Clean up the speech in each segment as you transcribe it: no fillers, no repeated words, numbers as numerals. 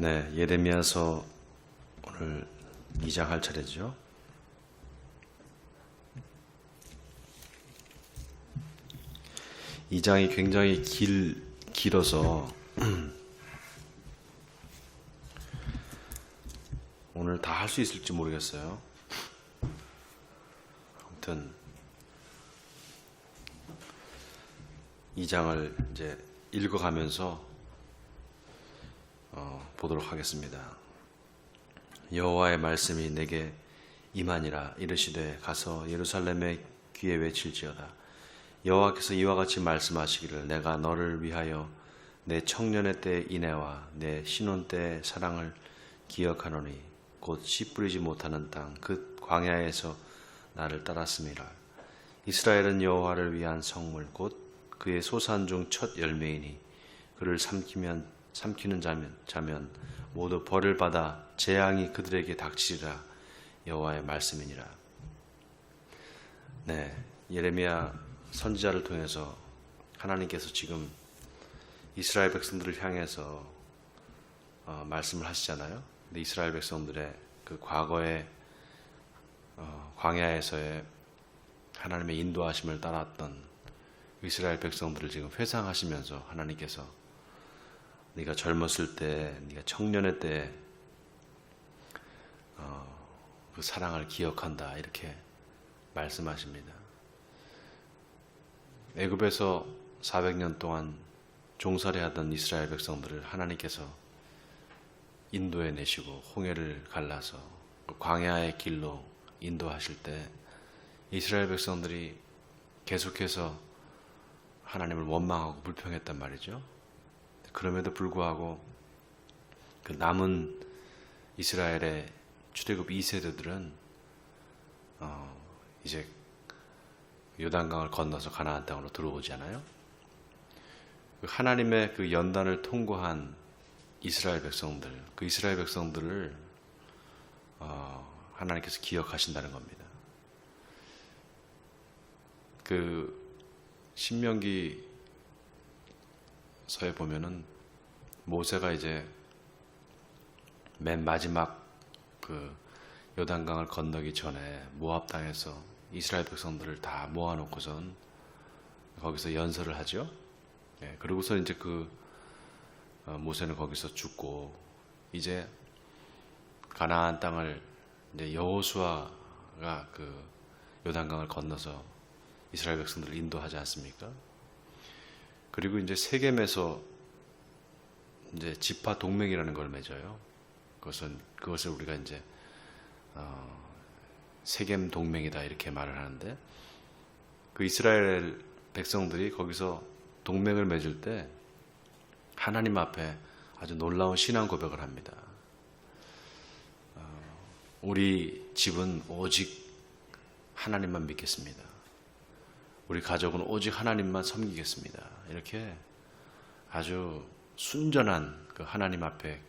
네, 예레미야서 오늘 2장 할 차례죠. 이 장이 굉장히 길어서 오늘 다 할 수 있을지 모르겠어요. 아무튼 이 장을 이제 읽어가면서 보도록 하겠습니다. 여호와의 말씀이 내게 임하니라. 이르시되 가서 예루살렘의 귀에 외칠지어다. 여호와께서 이와 같이 말씀하시기를 내가 너를 위하여 내 청년의 때의 인애와 내 신혼 때의 사랑을 기억하노니 곧 씨 뿌리지 못하는 땅 그 광야에서 나를 따랐음이라. 이스라엘은 여호와를 위한 성물 곧 그의 소산 중 첫 열매이니 그를 삼키는 자면 모두 벌을 받아 재앙이 그들에게 닥치리라. 여호와의 말씀이니라. 네, 예레미야 선지자를 통해서 하나님께서 지금 이스라엘 백성들을 향해서 말씀을 하시잖아요. 근데 이스라엘 백성들의 그 과거의 광야에서의 하나님의 인도하심을 따랐던 이스라엘 백성들을 지금 회상하시면서 하나님께서 네가 젊었을 때, 네가 청년의 때 그 사랑을 기억한다 이렇게 말씀하십니다. 애굽에서 400년 동안 종살이하던 이스라엘 백성들을 하나님께서 인도해 내시고 홍해를 갈라서 광야의 길로 인도하실 때 이스라엘 백성들이 계속해서 하나님을 원망하고 불평했단 말이죠. 그럼에도 불구하고 그 남은 이스라엘의 출애굽 2세대들은 이제 요단강을 건너서 가나안 땅으로 들어오잖아요. 하나님의 그 연단을 통과한 이스라엘 백성들, 그 이스라엘 백성들을 하나님께서 기억하신다는 겁니다. 그 신명기서에 보면은 모세가 이제 맨 마지막 그 요단강을 건너기 전에 모압 땅에서 이스라엘 백성들을 다 모아놓고선 거기서 연설을 하죠. 네, 그러고서 이제 그 모세는 거기서 죽고 이제 가나안 땅을 이제 여호수아가 그 요단강을 건너서 이스라엘 백성들을 인도하지 않습니까? 그리고 이제 세겜에서 이제 지파 동맹이라는 걸 맺어요. 그것을 우리가 이제 세겜 동맹이다 이렇게 말을 하는데 그 이스라엘 백성들이 거기서 동맹을 맺을 때 하나님 앞에 아주 놀라운 신앙 고백을 합니다. 우리 집은 오직 하나님만 믿겠습니다. 우리 가족은 오직 하나님만 섬기겠습니다. 이렇게 아주 순전한 그 하나님 앞에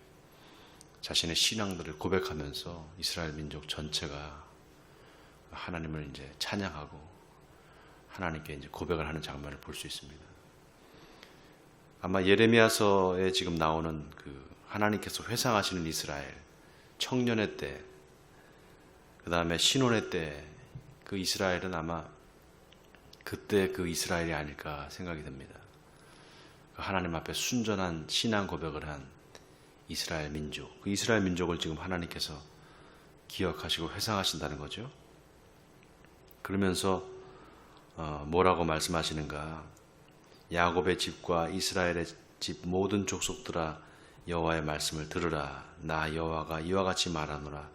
자신의 신앙들을 고백하면서 이스라엘 민족 전체가 하나님을 이제 찬양하고 하나님께 이제 고백을 하는 장면을 볼 수 있습니다. 아마 예레미야서에 지금 나오는 그 하나님께서 회상하시는 이스라엘 청년의 때, 그 다음에 신혼의 때 그 이스라엘은 아마 그때 그 이스라엘이 아닐까 생각이 듭니다. 하나님 앞에 순전한 신앙 고백을 한 이스라엘 민족, 그 이스라엘 민족을 지금 하나님께서 기억하시고 회상하신다는 거죠. 그러면서 뭐라고 말씀하시는가? 야곱의 집과 이스라엘의 집 모든 족속들아 여호와의 말씀을 들으라. 나 여호와가 이와 같이 말하노라.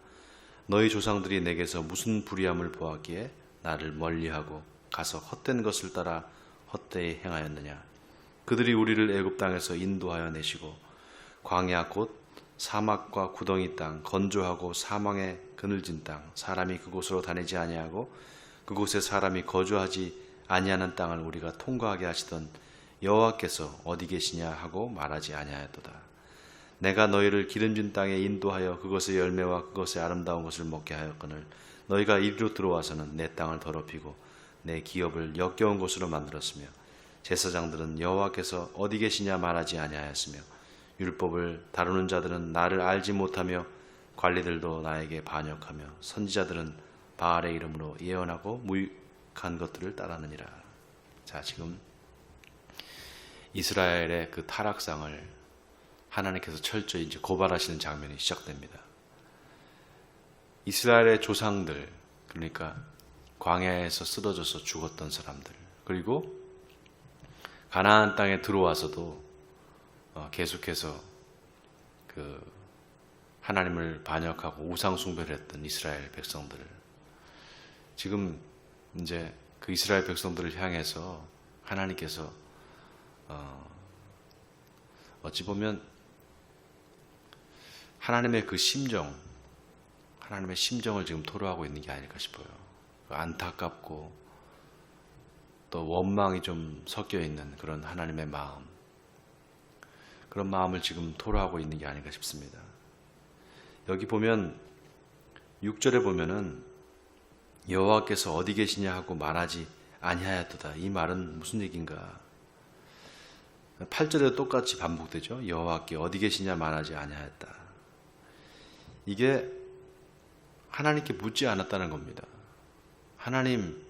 너희 조상들이 내게서 무슨 불의함을 보았기에 나를 멀리하고 가서 헛된 것을 따라 헛되이 행하였느냐. 그들이 우리를 애굽 땅에서 인도하여 내시고 광야 곧 사막과 구덩이 땅 건조하고 사망의 그늘진 땅 사람이 그곳으로 다니지 아니하고 그곳에 사람이 거주하지 아니하는 땅을 우리가 통과하게 하시던 여호와께서 어디 계시냐 하고 말하지 아니하였도다. 내가 너희를 기름진 땅에 인도하여 그것의 열매와 그것의 아름다운 것을 먹게 하였거늘 너희가 이리로 들어와서는 내 땅을 더럽히고 내 기업을 역겨운 곳으로 만들었으며 제사장들은 여호와께서 어디 계시냐 말하지 아니하였으며 율법을 다루는 자들은 나를 알지 못하며 관리들도 나에게 반역하며 선지자들은 바알의 이름으로 예언하고 무익한 것들을 따르느니라. 자, 지금 이스라엘의 그 타락상을 하나님께서 철저히 이제 고발하시는 장면이 시작됩니다. 이스라엘의 조상들, 그러니까 광야에서 쓰러져서 죽었던 사람들, 그리고 가나안 땅에 들어와서도 계속해서 그 하나님을 반역하고 우상 숭배를 했던 이스라엘 백성들, 지금 이제 그 이스라엘 백성들을 향해서 하나님께서 어찌 보면 하나님의 그 심정, 하나님의 심정을 지금 토로하고 있는 게 아닐까 싶어요. 안타깝고 또 원망이 좀 섞여 있는 그런 하나님의 마음, 그런 마음을 지금 토로하고 있는 게 아닌가 싶습니다. 여기 보면 6절에 보면은 여호와께서 어디 계시냐 하고 말하지 아니하였도다. 이 말은 무슨 얘기인가? 8절에도 똑같이 반복되죠. 여호와께 어디 계시냐 말하지 아니하였다. 이게 하나님께 묻지 않았다는 겁니다. 하나님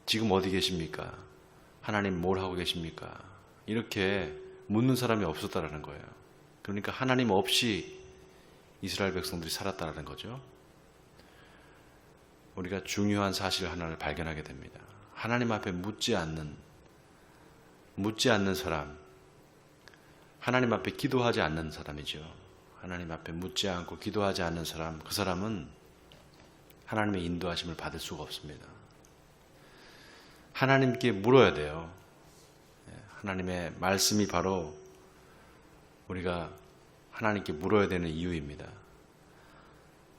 지금 어디 계십니까? 하나님 뭘 하고 계십니까? 이렇게 묻는 사람이 없었다라는 거예요. 그러니까 하나님 없이 이스라엘 백성들이 살았다라는 거죠. 우리가 중요한 사실 하나를 발견하게 됩니다. 하나님 앞에 묻지 않는 사람, 하나님 앞에 기도하지 않는 사람이죠. 하나님 앞에 묻지 않고 기도하지 않는 사람, 그 사람은 하나님의 인도하심을 받을 수가 없습니다. 하나님께 물어야 돼요. 하나님의 말씀이 바로 우리가 하나님께 물어야 되는 이유입니다.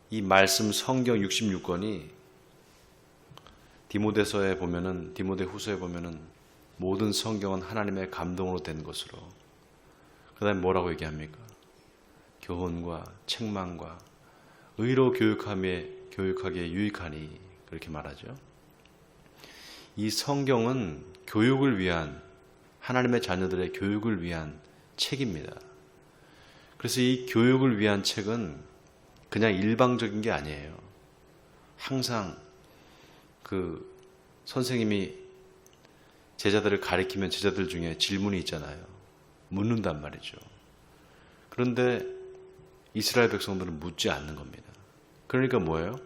이 말씀 성경 66권이 디모데후서에 보면은 모든 성경은 하나님의 감동으로 된 것으로, 그 다음에 뭐라고 얘기합니까? 교훈과 책망과 의로 교육하기에 유익하니, 그렇게 말하죠. 이 성경은 교육을 위한, 하나님의 자녀들의 교육을 위한 책입니다. 그래서 이 교육을 위한 책은 그냥 일방적인 게 아니에요. 항상 그 선생님이 제자들을 가리키면 제자들 중에 질문이 있잖아요. 묻는단 말이죠. 그런데 이스라엘 백성들은 묻지 않는 겁니다. 그러니까 뭐예요?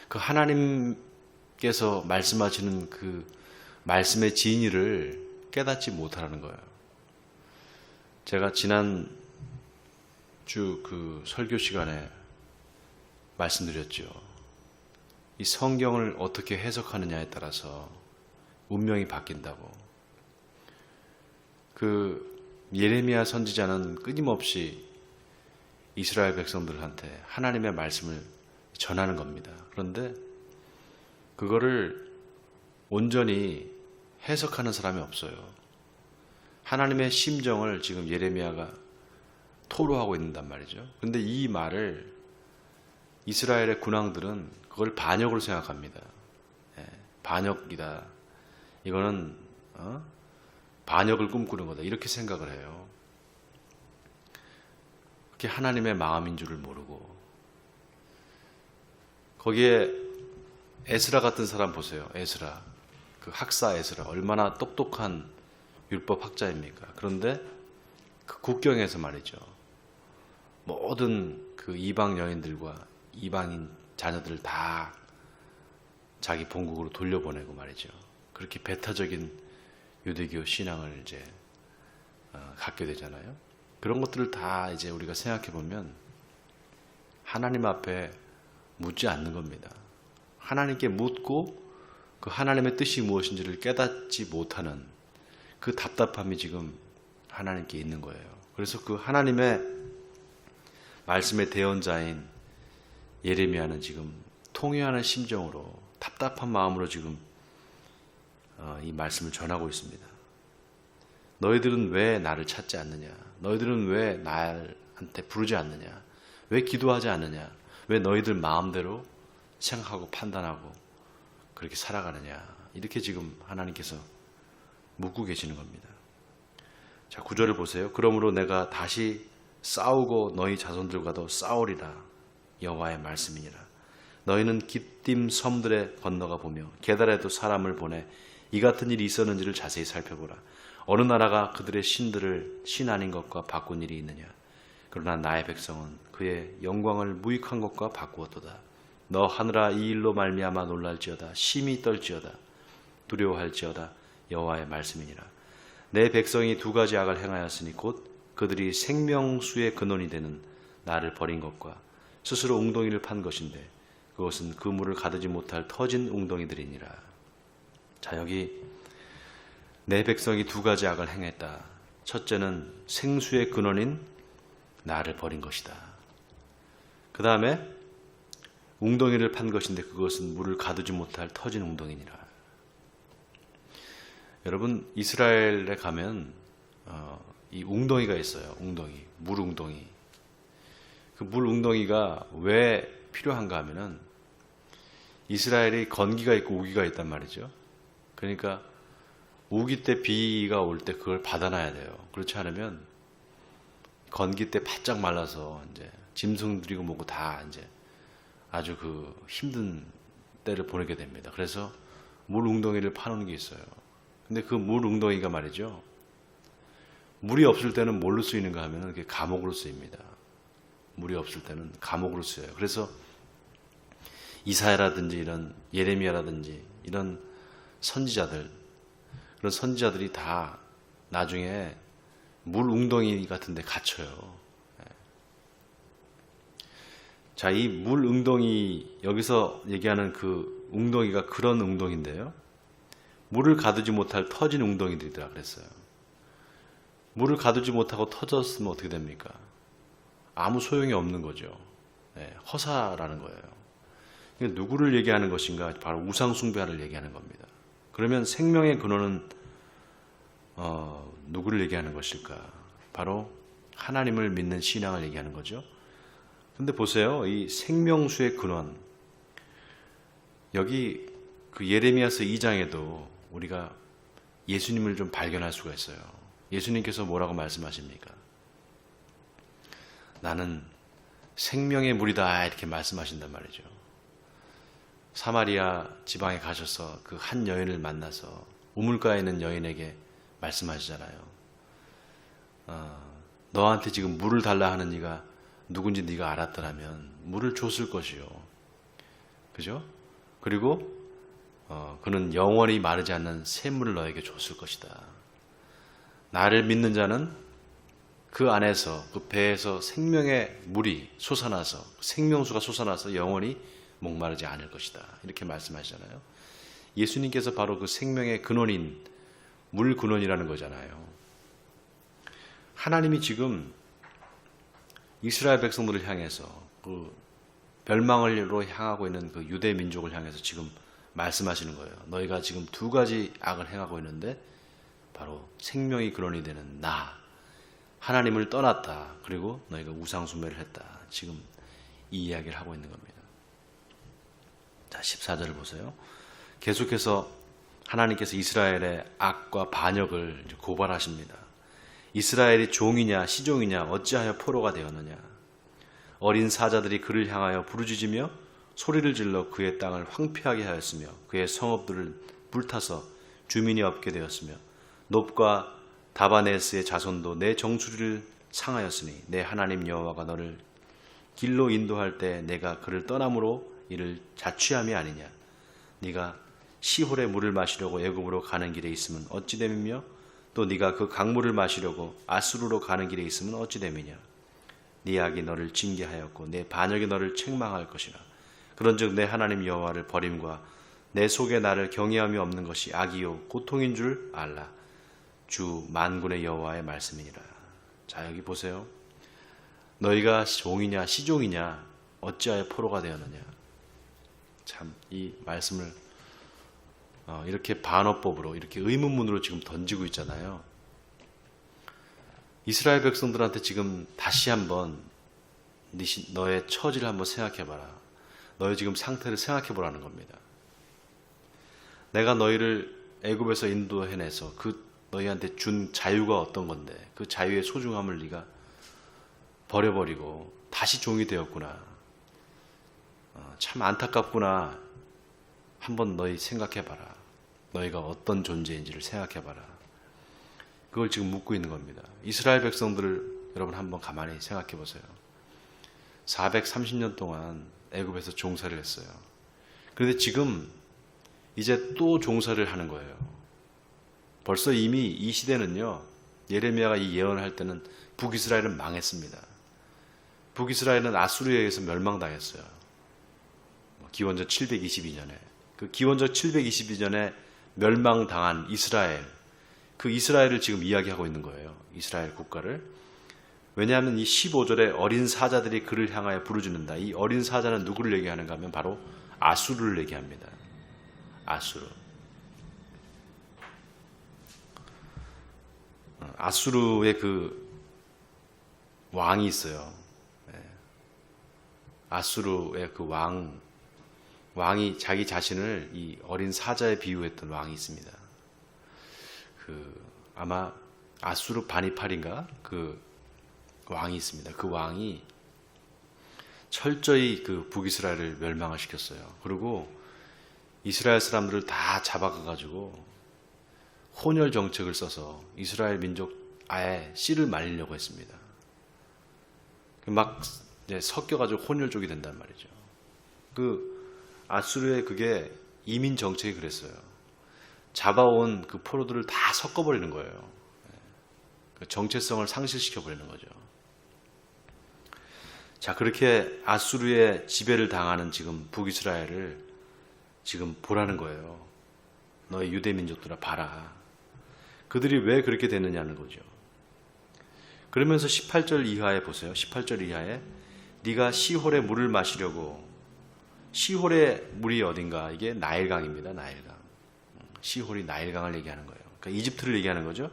그 하나님께서 말씀하시는 그 말씀의 진리를 깨닫지 못하는 거예요. 제가 지난 주 그 설교 시간에 말씀드렸죠. 이 성경을 어떻게 해석하느냐에 따라서 운명이 바뀐다고. 그 예레미야 선지자는 끊임없이 이스라엘 백성들한테 하나님의 말씀을 전하는 겁니다. 그런데 그거를 온전히 해석하는 사람이 없어요. 하나님의 심정을 지금 예레미야가 토로하고 있는단 말이죠. 그런데 이 말을 이스라엘의 군왕들은 그걸 반역으로 생각합니다. 반역이다. 이거는 반역을 꿈꾸는 거다. 이렇게 생각을 해요. 그게 하나님의 마음인 줄을 모르고. 거기에 에스라 같은 사람 보세요. 에스라. 그 학사 에스라. 얼마나 똑똑한 율법 학자입니까? 그런데 그 국경에서 말이죠. 모든 그 이방 여인들과 이방인 자녀들을 다 자기 본국으로 돌려보내고 말이죠. 그렇게 배타적인 유대교 신앙을 이제 갖게 되잖아요. 그런 것들을 다 이제 우리가 생각해 보면 하나님 앞에 묻지 않는 겁니다. 하나님께 묻고 그 하나님의 뜻이 무엇인지를 깨닫지 못하는 그 답답함이 지금 하나님께 있는 거예요. 그래서 그 하나님의 말씀의 대언자인 예레미야는 지금 통회하는 심정으로 답답한 마음으로 지금 이 말씀을 전하고 있습니다. 너희들은 왜 나를 찾지 않느냐? 너희들은 왜 나한테 부르지 않느냐? 왜 기도하지 않느냐? 왜 너희들 마음대로 생각하고 판단하고 그렇게 살아가느냐? 이렇게 지금 하나님께서 묻고 계시는 겁니다. 자, 9절을 보세요. 그러므로 내가 다시 싸우고 너희 자손들과도 싸우리라. 여호와의 말씀이니라. 너희는 기띔 섬들에 건너가 보며 게달에도 사람을 보내 이 같은 일이 있었는지를 자세히 살펴보라. 어느 나라가 그들의 신들을 신 아닌 것과 바꾼 일이 있느냐. 그러나 나의 백성은 그의 영광을 무익한 것과 바꾸었도다. 너 하늘아 이 일로 말미암아 놀랄지어다. 심히 떨지어다. 두려워할지어다. 여호와의 말씀이니라. 내 백성이 두 가지 악을 행하였으니 곧 그들이 생명수의 근원이 되는 나를 버린 것과 스스로 웅덩이를 판 것인데 그것은 그 물을 가두지 못할 터진 웅덩이들이니라. 자, 여기 내 백성이 두 가지 악을 행했다. 첫째는 생수의 근원인 나를 버린 것이다. 그 다음에 웅덩이를 판 것인데 그것은 물을 가두지 못할 터진 웅덩이니라. 여러분, 이스라엘에 가면 이 웅덩이가 있어요. 웅덩이, 물 웅덩이. 그 물 웅덩이가 왜 필요한가 하면은 이스라엘이 건기가 있고 우기가 있단 말이죠. 그러니까 우기 때 비가 올 때 그걸 받아놔야 돼요. 그렇지 않으면 건기 때 바짝 말라서 이제 짐승 들이고 뭐고 다 이제 아주 그 힘든 때를 보내게 됩니다. 그래서 물 웅덩이를 파놓은 게 있어요. 근데 그 물 웅덩이가 말이죠. 물이 없을 때는 뭘로 쓰이는가 하면 그게 감옥으로 쓰입니다. 물이 없을 때는 감옥으로 쓰여요. 그래서 이사야라든지 이런 예레미야라든지 이런 선지자들, 그런 선지자들이 다 나중에 물 웅덩이 같은 데 갇혀요. 자, 이 물 웅덩이, 여기서 얘기하는 그 웅덩이가 그런 웅덩이인데요. 물을 가두지 못할 터진 웅덩이들이더라 그랬어요. 물을 가두지 못하고 터졌으면 어떻게 됩니까? 아무 소용이 없는 거죠. 허사라는 거예요. 누구를 얘기하는 것인가? 바로 우상숭배를 얘기하는 겁니다. 그러면 생명의 근원은 누구를 얘기하는 것일까? 바로 하나님을 믿는 신앙을 얘기하는 거죠. 근데 보세요. 이 생명수의 근원, 여기 그 예레미야서 2장에도 우리가 예수님을 좀 발견할 수가 있어요. 예수님께서 뭐라고 말씀하십니까? 나는 생명의 물이다 이렇게 말씀하신단 말이죠. 사마리아 지방에 가셔서 그 한 여인을 만나서 우물가에 있는 여인에게 말씀하시잖아요. 너한테 지금 물을 달라 하는 이가 누군지 네가 알았더라면 물을 줬을 것이요. 그죠? 그리고 그는 영원히 마르지 않는 샘물을 너에게 줬을 것이다. 나를 믿는 자는 그 안에서, 그 배에서 생명의 물이 솟아나서, 생명수가 솟아나서 영원히 목마르지 않을 것이다. 이렇게 말씀하시잖아요. 예수님께서 바로 그 생명의 근원인 물 근원이라는 거잖아요. 하나님이 지금 이스라엘 백성들을 향해서 그 멸망으로 향하고 있는 그 유대 민족을 향해서 지금 말씀하시는 거예요. 너희가 지금 두 가지 악을 행하고 있는데 바로 생명이 근원이 되는 나, 하나님을 떠났다. 그리고 너희가 우상숭배를 했다. 지금 이 이야기를 하고 있는 겁니다. 자, 14절을 보세요. 계속해서 하나님께서 이스라엘의 악과 반역을 고발하십니다. 이스라엘이 종이냐 시종이냐 어찌하여 포로가 되었느냐. 어린 사자들이 그를 향하여 부르짖으며 소리를 질러 그의 땅을 황폐하게 하였으며 그의 성읍들을 불타서 주민이 없게 되었으며 놉과 다바네스의 자손도 내 정수리를 상하였으니 내 하나님 여호와가 너를 길로 인도할 때 내가 그를 떠남으로 이를 자취함이 아니냐. 네가 시홀의 물을 마시려고 애굽으로 가는 길에 있으면 어찌 됨이며 또 네가 그 강물을 마시려고 아수르로 가는 길에 있으면 어찌 됨이냐. 네 악이 너를 징계하였고 내 반역이 너를 책망할 것이라. 그런즉 내 하나님 여호와를 버림과 내 속에 나를 경외함이 없는 것이 악이요 고통인 줄 알라. 주 만군의 여호와의 말씀이니라. 자, 여기 보세요. 너희가 종이냐 시종이냐 어찌하여 포로가 되었느냐. 참 이 말씀을 이렇게 반어법으로 이렇게 의문문으로 지금 던지고 있잖아요. 이스라엘 백성들한테 지금 다시 한번 너의 처지를 한번 생각해봐라. 너의 지금 상태를 생각해보라는 겁니다. 내가 너희를 애굽에서 인도해내서 그 너희한테 준 자유가 어떤 건데 그 자유의 소중함을 네가 버려버리고 다시 종이 되었구나. 참 안타깝구나. 한번 너희 생각해봐라. 너희가 어떤 존재인지를 생각해봐라. 그걸 지금 묻고 있는 겁니다. 이스라엘 백성들을 여러분 한번 가만히 생각해보세요. 430년 동안 애굽에서 종살이를 했어요. 그런데 지금 이제 또 종살이를 하는 거예요. 벌써 이미 이 시대는요, 예레미야가 이 예언을 할 때는 북이스라엘은 망했습니다. 북이스라엘은 아수르에 의해서 멸망당했어요. 기원전 722년에. 그 기원전 722년에 멸망당한 이스라엘, 그 이스라엘을 지금 이야기하고 있는 거예요. 이스라엘 국가를. 왜냐하면 이 15절에 어린 사자들이 그를 향하여 부르짖는다. 이 어린 사자는 누구를 얘기하는가 하면 바로 아수르를 얘기합니다. 아수르. 아수르의 그 왕이 있어요. 아수르의 그 왕이 자기 자신을 이 어린 사자에 비유했던 왕이 있습니다. 아마 아수르 바니팔인가 그 왕이 있습니다. 그 왕이 철저히 그 북이스라엘을 멸망을 시켰어요. 그리고 이스라엘 사람들을 다 잡아가가지고 혼혈 정책을 써서 이스라엘 민족 아예 씨를 말리려고 했습니다. 막 섞여가지고 혼혈족이 된단 말이죠. 아수르의 그게 이민 정책이 그랬어요. 잡아온 그 포로들을 다 섞어버리는 거예요. 정체성을 상실시켜버리는 거죠. 자, 그렇게 아수르의 지배를 당하는 지금 북이스라엘을 지금 보라는 거예요. 너희 유대민족들아 봐라. 그들이 왜 그렇게 됐느냐는 거죠. 그러면서 18절 이하에 보세요. 18절 이하에 네가 시홀의 물을 마시려고, 시홀의 물이 어딘가? 이게 나일강입니다. 나일강. 시홀이 나일강을 얘기하는 거예요. 그러니까 이집트를 얘기하는 거죠.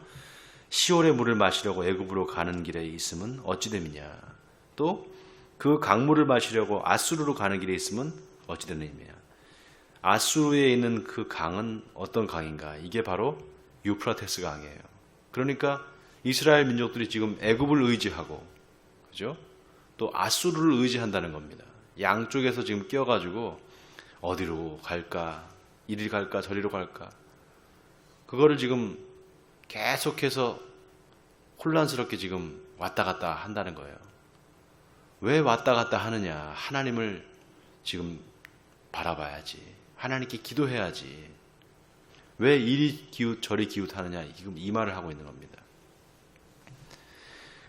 시홀의 물을 마시려고 애굽으로 가는 길에 있으면 어찌 됨이냐. 또 그 강물을 마시려고 아수르로 가는 길에 있으면 어찌 되느냐. 아수르에 있는 그 강은 어떤 강인가? 이게 바로 유프라테스 강이에요. 그러니까 이스라엘 민족들이 지금 애굽을 의지하고, 그죠? 또 아수르를 의지한다는 겁니다. 양쪽에서 지금 끼어가지고 어디로 갈까? 이리 갈까? 저리로 갈까? 그거를 지금 계속해서 혼란스럽게 지금 왔다 갔다 한다는 거예요. 왜 왔다 갔다 하느냐? 하나님을 지금 바라봐야지. 하나님께 기도해야지. 왜 이리 기웃 저리 기웃하느냐? 지금 이 말을 하고 있는 겁니다.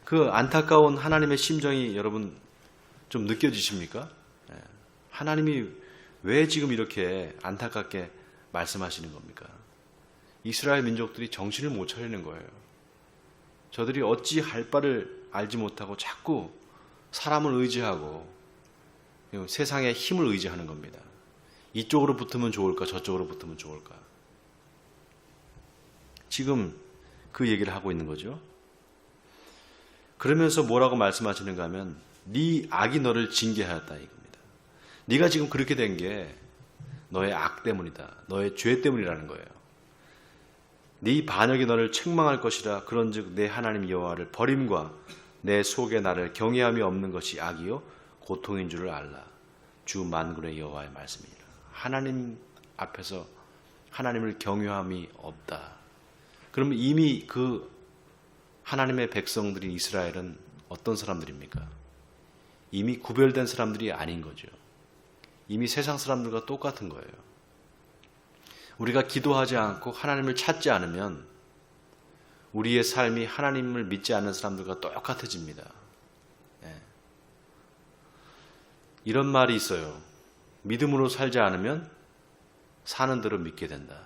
그 안타까운 하나님의 심정이 여러분 좀 느껴지십니까? 하나님이 왜 지금 이렇게 안타깝게 말씀하시는 겁니까? 이스라엘 민족들이 정신을 못 차리는 거예요. 저들이 어찌 할 바를 알지 못하고 자꾸 사람을 의지하고 세상의 힘을 의지하는 겁니다. 이쪽으로 붙으면 좋을까? 저쪽으로 붙으면 좋을까? 지금 그 얘기를 하고 있는 거죠. 그러면서 뭐라고 말씀하시는가 하면 네 악이 너를 징계하였다 이겁니다. 네가 지금 그렇게 된 게 너의 악 때문이다. 너의 죄 때문이라는 거예요. 네 반역이 너를 책망할 것이라. 그런즉 내 하나님 여호와를 버림과 내 속에 나를 경외함이 없는 것이 악이요 고통인 줄을 알라. 주 만군의 여호와의 말씀이니라. 하나님 앞에서 하나님을 경외함이 없다. 그러면 이미 그 하나님의 백성들인 이스라엘은 어떤 사람들입니까? 이미 구별된 사람들이 아닌 거죠. 이미 세상 사람들과 똑같은 거예요. 우리가 기도하지 않고 하나님을 찾지 않으면 우리의 삶이 하나님을 믿지 않는 사람들과 똑같아집니다. 이런 말이 있어요. 믿음으로 살지 않으면 사는 대로 믿게 된다.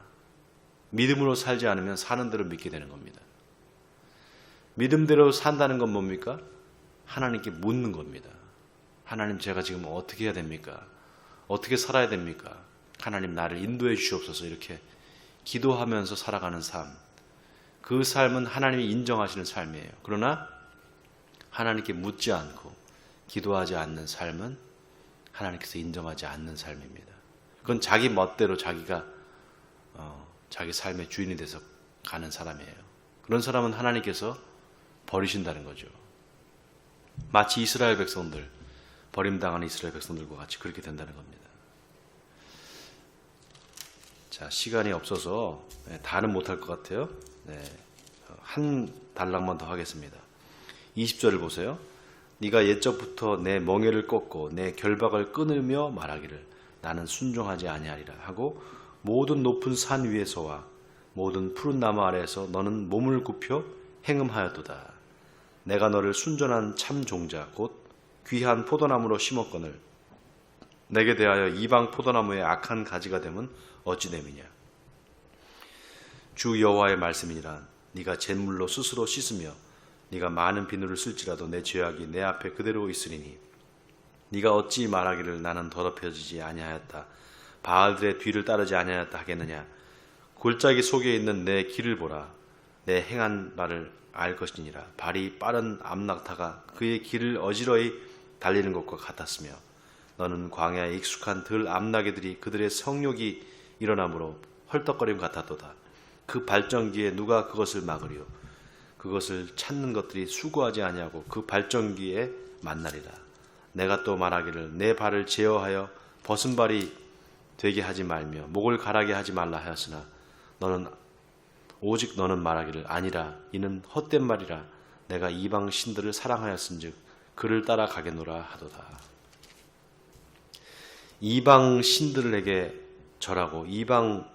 믿음으로 살지 않으면 사는 대로 믿게 되는 겁니다. 믿음대로 산다는 건 뭡니까? 하나님께 묻는 겁니다. 하나님, 제가 지금 어떻게 해야 됩니까? 어떻게 살아야 됩니까? 하나님, 나를 인도해 주시옵소서. 이렇게 기도하면서 살아가는 삶, 그 삶은 하나님이 인정하시는 삶이에요. 그러나 하나님께 묻지 않고 기도하지 않는 삶은 하나님께서 인정하지 않는 삶입니다. 그건 자기 멋대로 자기가 자기 삶의 주인이 돼서 가는 사람이에요. 그런 사람은 하나님께서 버리신다는 거죠. 마치 이스라엘 백성들, 버림당한 이스라엘 백성들과 같이 그렇게 된다는 겁니다. 자, 시간이 없어서 다는 못할 것 같아요. 한 단락만 더 하겠습니다. 20절을 보세요. 네가 옛적부터 내 멍에를 꺾고 내 결박을 끊으며 말하기를 나는 순종하지 아니하리라 하고 모든 높은 산 위에서와 모든 푸른 나무 아래에서 너는 몸을 굽혀 행음하였도다. 내가 너를 순전한 참 종자 곧 귀한 포도나무로 심었거늘 내게 대하여 이방 포도나무의 악한 가지가 되면 어찌 됨이냐. 주 여호와의 말씀이니라. 네가 잿물로 스스로 씻으며 네가 많은 비누를 쓸지라도 내 죄악이 내 앞에 그대로 있으리니 네가 어찌 말하기를 나는 더럽혀지지 아니하였다. 바알들의 뒤를 따르지 아니하였다 하겠느냐. 골짜기 속에 있는 내 길을 보라. 내 행한 바를 알 것이니라. 발이 빠른 암낙타가 그의 길을 어지러이 달리는 것과 같았으며 너는 광야에 익숙한 들 암나귀들이 그들의 성욕이 일어나므로 헐떡거림 같았도다. 그 발전기에 누가 그것을 막으리요. 그것을 찾는 것들이 수고하지 아니하고 그 발전기에 만나리라. 내가 또 말하기를 내 발을 제어하여 벗은 발이 되게 하지 말며 목을 가라게 하지 말라 하였으나 오직 너는 말하기를 아니라 이는 헛된 말이라. 내가 이방 신들을 사랑하였은즉 그를 따라가겠노라 하도다. 이방 신들에게 절하고 이방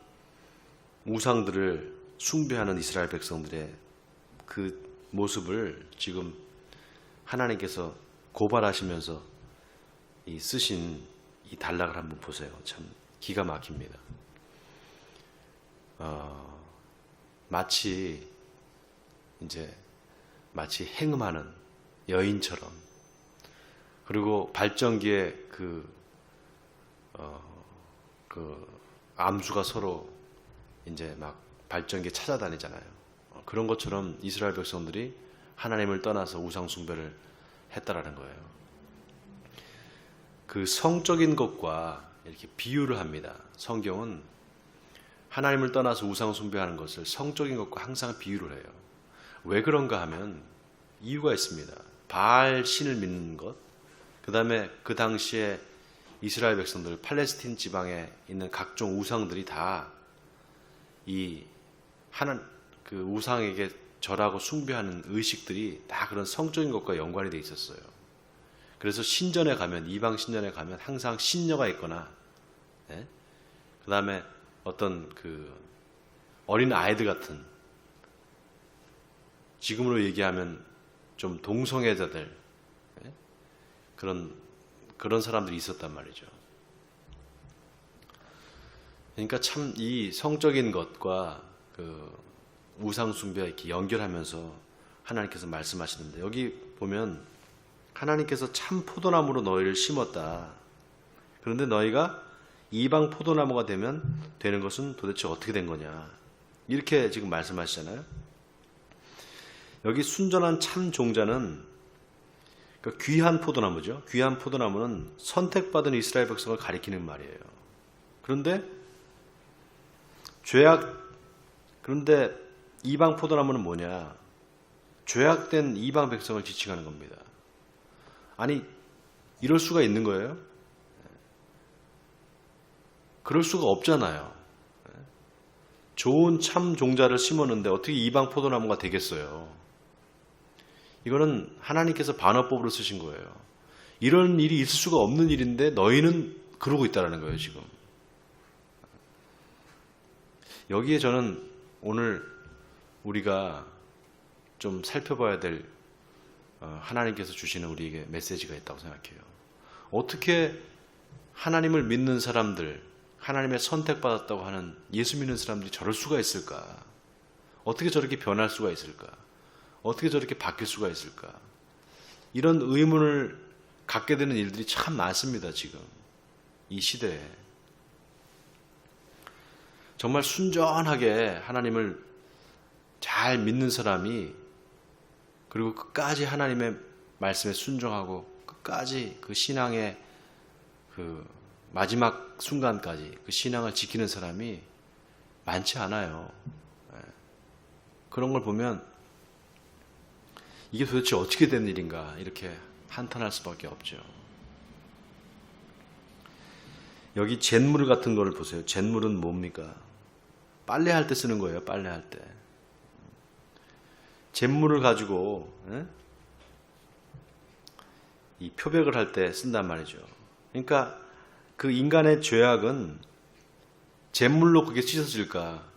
우상들을 숭배하는 이스라엘 백성들의 그 모습을 지금 하나님께서 고발하시면서 쓰신 이 단락을 한번 보세요. 참 기가 막힙니다. 마치 행음하는 여인처럼, 그리고 발전기에 그 암수가 서로 이제 막 발전기에 찾아다니잖아요. 그런 것처럼 이스라엘 백성들이 하나님을 떠나서 우상 숭배를 했다라는 거예요. 그 성적인 것과 이렇게 비유를 합니다. 성경은 하나님을 떠나서 우상 숭배하는 것을 성적인 것과 항상 비유를 해요. 왜 그런가 하면 이유가 있습니다. 바알 신을 믿는 것, 그 다음에 그 당시에 이스라엘 백성들, 팔레스틴 지방에 있는 각종 우상들이 다 그 우상에게 절하고 숭배하는 의식들이 다 그런 성적인 것과 연관이 돼 있었어요. 그래서 신전에 가면, 이방 신전에 가면 항상 신녀가 있거나, 그 다음에 어떤 그 어린 아이들 같은, 지금으로 얘기하면 좀 동성애자들, 그런 사람들이 있었단 말이죠. 그러니까 참 이 성적인 것과 그 우상 숭배와 이렇게 연결하면서 하나님께서 말씀하시는데, 여기 보면 하나님께서 참 포도나무로 너희를 심었다. 그런데 너희가 이방 포도나무가 되는 것은 도대체 어떻게 된 거냐, 이렇게 지금 말씀하시잖아요. 여기 순전한 참 종자는 그러니까 귀한 포도나무죠. 귀한 포도나무는 선택받은 이스라엘 백성을 가리키는 말이에요. 그런데 이방 포도나무는 뭐냐? 죄악된 이방 백성을 지칭하는 겁니다. 아니, 이럴 수가 있는 거예요? 그럴 수가 없잖아요. 좋은 참 종자를 심었는데 어떻게 이방 포도나무가 되겠어요? 이거는 하나님께서 반어법으로 쓰신 거예요. 이런 일이 있을 수가 없는 일인데 너희는 그러고 있다는 거예요, 지금. 여기에 저는 오늘 우리가 좀 살펴봐야 될 하나님께서 주시는 우리에게 메시지가 있다고 생각해요. 어떻게 하나님을 믿는 사람들, 하나님의 선택받았다고 하는 예수 믿는 사람들이 저럴 수가 있을까? 어떻게 저렇게 변할 수가 있을까? 어떻게 저렇게 바뀔 수가 있을까? 이런 의문을 갖게 되는 일들이 참 많습니다, 지금. 이 시대에. 정말 순전하게 하나님을 잘 믿는 사람이, 그리고 끝까지 하나님의 말씀에 순종하고 끝까지 그 신앙의 그 마지막 순간까지 그 신앙을 지키는 사람이 많지 않아요. 그런 걸 보면 이게 도대체 어떻게 된 일인가 이렇게 한탄할 수밖에 없죠. 여기 잿물 같은 거를 보세요. 잿물은 뭡니까? 빨래할 때 쓰는 거예요. 빨래할 때. 잿물을 가지고 이 표백을 할 때 쓴단 말이죠. 그러니까 그 인간의 죄악은 잿물로 그게 씻어질까?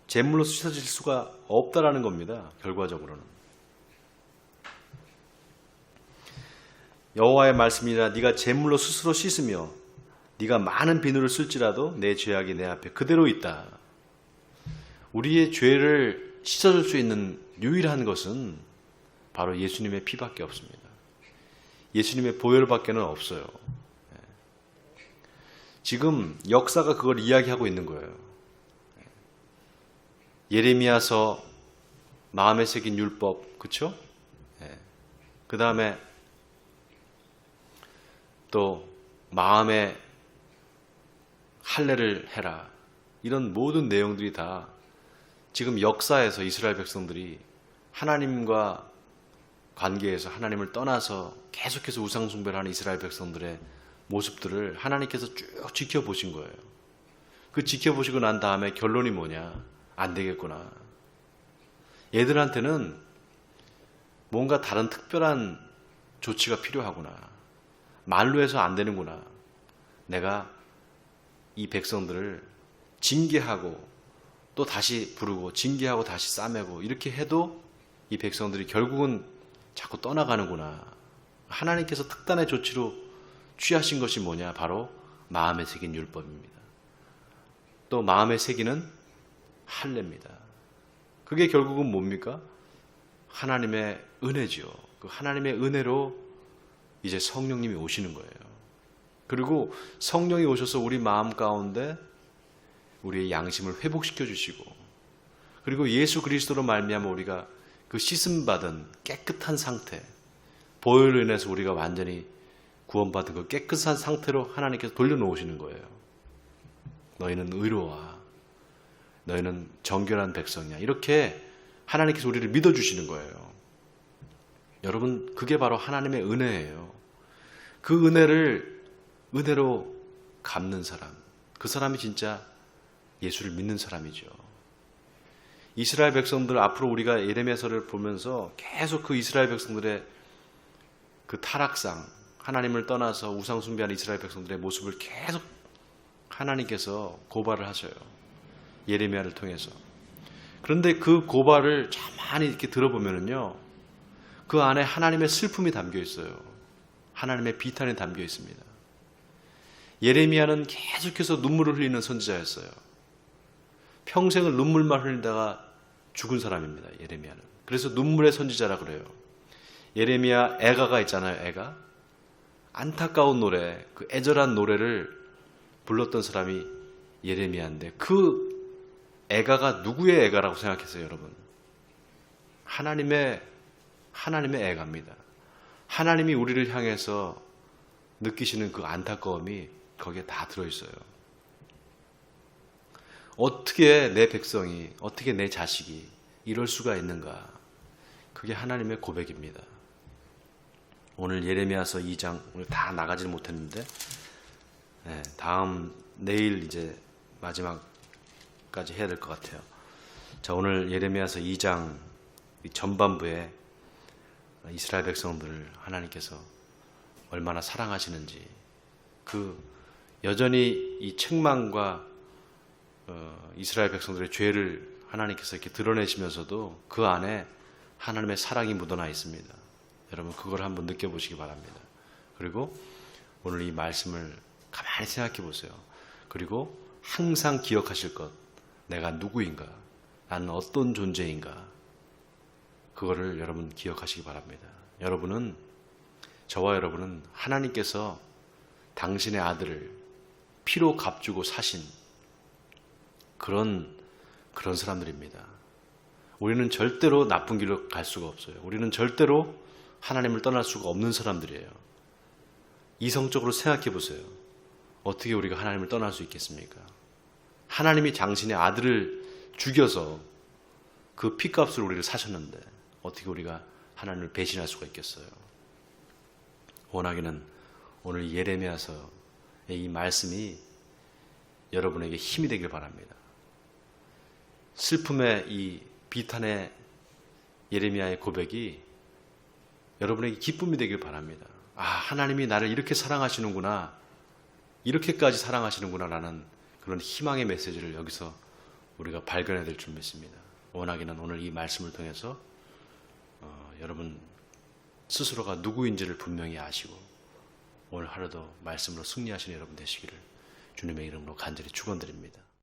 잿물로 씻어질 수가 없다라는 겁니다. 결과적으로는. 여호와의 말씀이라 네가 잿물로 스스로 씻으며 네가 많은 비누를 쓸지라도 내 죄악이 내 앞에 그대로 있다. 우리의 죄를 씻어줄 수 있는 유일한 것은 바로 예수님의 피밖에 없습니다. 예수님의 보혈밖에는 없어요. 지금 역사가 그걸 이야기하고 있는 거예요. 예레미야서 마음에 새긴 율법, 그렇죠? 그 다음에 또 마음에 할례를 해라. 이런 모든 내용들이 다 지금 역사에서 이스라엘 백성들이 하나님과 관계에서 하나님을 떠나서 계속해서 우상숭배를 하는 이스라엘 백성들의 모습들을 하나님께서 쭉 지켜보신 거예요. 그 지켜보시고 난 다음에 결론이 뭐냐? 안 되겠구나. 얘들한테는 뭔가 다른 특별한 조치가 필요하구나. 말로 해서 안 되는구나. 내가 이 백성들을 징계하고 또 다시 부르고 징계하고 다시 싸매고 이렇게 해도 이 백성들이 결국은 자꾸 떠나가는구나. 하나님께서 특단의 조치로 취하신 것이 뭐냐? 바로 마음에 새긴 율법입니다. 또 마음에 새기는 할례입니다. 그게 결국은 뭡니까? 하나님의 은혜지요. 그 하나님의 은혜로 이제 성령님이 오시는 거예요. 그리고 성령이 오셔서 우리 마음 가운데 우리의 양심을 회복시켜 주시고, 그리고 예수 그리스도로 말미암아 우리가 그 씻음 받은 깨끗한 상태, 보혈로 인해서 우리가 완전히 구원받은 그 깨끗한 상태로 하나님께서 돌려놓으시는 거예요. 너희는 의로와 너희는 정결한 백성이야. 이렇게 하나님께서 우리를 믿어주시는 거예요. 여러분, 그게 바로 하나님의 은혜예요. 그 은혜를 은혜로 갚는 사람, 그 사람이 진짜 예수를 믿는 사람이죠. 이스라엘 백성들, 앞으로 우리가 예레미야서를 보면서 계속 그 이스라엘 백성들의 그 타락상, 하나님을 떠나서 우상 숭배하는 이스라엘 백성들의 모습을 계속 하나님께서 고발을 하셔요. 예레미야를 통해서. 그런데 그 고발을 가만히 이렇게 들어보면요, 그 안에 하나님의 슬픔이 담겨 있어요. 하나님의 비탄이 담겨 있습니다. 예레미야는 계속해서 눈물을 흘리는 선지자였어요. 평생을 눈물만 흘리다가 죽은 사람입니다. 예레미야는. 그래서 눈물의 선지자라 그래요. 예레미야 애가가 있잖아요. 애가. 안타까운 노래, 그 애절한 노래를 불렀던 사람이 예레미야인데, 그 애가가 누구의 애가라고 생각했어요, 여러분? 하나님의 애가입니다. 하나님이 우리를 향해서 느끼시는 그 안타까움이 거기에 다 들어있어요. 어떻게 내 백성이, 어떻게 내 자식이 이럴 수가 있는가? 그게 하나님의 고백입니다. 오늘 예레미야서 2장, 오늘 다 나가지는 못했는데, 내일 이제 마지막까지 해야 될 것 같아요. 자, 오늘 예레미야서 2장 전반부에 이스라엘 백성들을 하나님께서 얼마나 사랑하시는지, 그 여전히 이 책망과 이스라엘 백성들의 죄를 하나님께서 이렇게 드러내시면서도 그 안에 하나님의 사랑이 묻어나 있습니다. 여러분, 그걸 한번 느껴보시기 바랍니다. 그리고 오늘 이 말씀을 가만히 생각해 보세요. 그리고 항상 기억하실 것, 내가 누구인가, 나는 어떤 존재인가, 그거를 여러분 기억하시기 바랍니다. 저와 여러분은 하나님께서 당신의 아들을 피로 값주고 사신 그런 사람들입니다. 우리는 절대로 나쁜 길로 갈 수가 없어요. 우리는 절대로 하나님을 떠날 수가 없는 사람들이에요. 이성적으로 생각해 보세요. 어떻게 우리가 하나님을 떠날 수 있겠습니까? 하나님이 당신의 아들을 죽여서 그 피값으로 우리를 사셨는데 어떻게 우리가 하나님을 배신할 수가 있겠어요? 원하기는 오늘 예레미야서의 이 말씀이 여러분에게 힘이 되길 바랍니다. 슬픔의 이 비탄의 예레미야의 고백이 여러분에게 기쁨이 되길 바랍니다. 아, 하나님이 나를 이렇게 사랑하시는구나, 이렇게까지 사랑하시는구나 라는 그런 희망의 메시지를 여기서 우리가 발견해야 될 줄 믿습니다. 원하기는 오늘 이 말씀을 통해서 여러분 스스로가 누구인지를 분명히 아시고 오늘 하루도 말씀으로 승리하시는 여러분 되시기를 주님의 이름으로 간절히 축원드립니다.